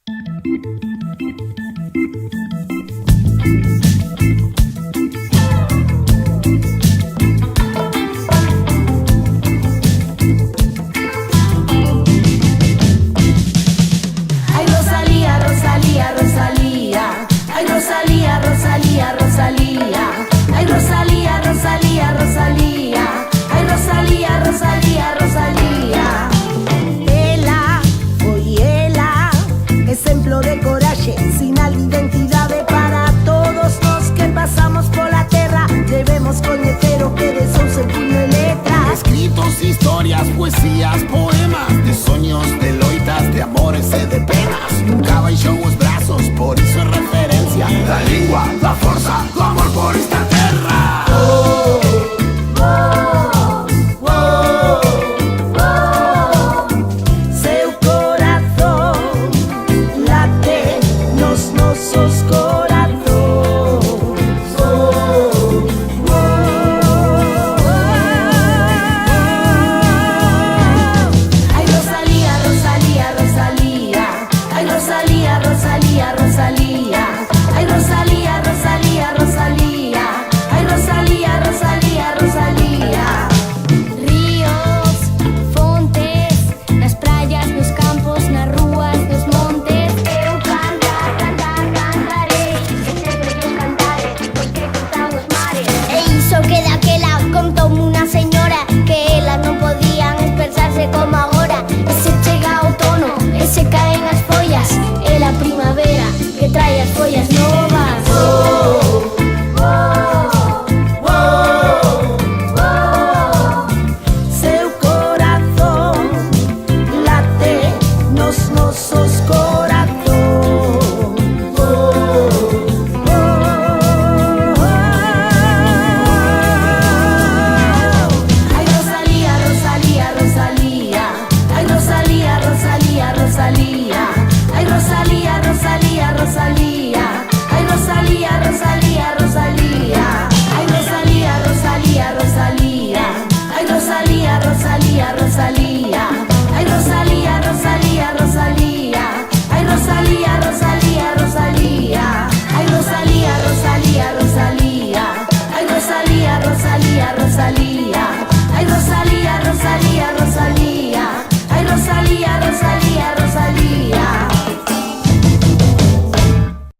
Ay, Rosalía, Rosalía, Rosalía. Ay, Rosalía, Rosalía, Rosalía. Ay, Rosalía, Rosalía, Rosalía. Ay, Rosalía, Rosalía, Rosalía. Ela, hoy ela, ejemplo de coraje, sinal de identidad para todos los que pasamos por la tierra. Debemos coñetero que de son el puño y letra. Escritos, historias, poesías, poemas, de sueños, de loitas, de amores e de penas. Nunca baixou os brazos, por iso é referencia. La lengua, la forza, o amor por esta terra. Oh, oh, oh, oh. Seu corazón late nos nosos corazones. Oh, oh, oh. Ay, Rosalía, Rosalía, Rosalía. Ay, Rosalía, Rosalía, Rosalía. Ay, Rosalía, Rosalía, Rosalía. Ay, Rosalía, Rosalía, Rosalía. Ríos, fontes, nas praias, nos campos, nas rúas, nos montes. Eu cantar, cantar, cantarei, e sempre vos cantaré, porque cruzan os mares. E iso que daquela contoume unha señora, que elas non podían expresarse como agora. E se chega o outono, e se caen as follas, e la primavera, que trae as follas novas. Oh, oh, oh, oh. Seu corazón late nos nosos corazones. Oh, oh, oh. Ay, Rosalía, Rosalía, Rosalía. Ay, Rosalía, Rosalía, Rosalía. Ay, Rosalía, Rosalía, Rosalía. Ay, Rosalía, Rosalía.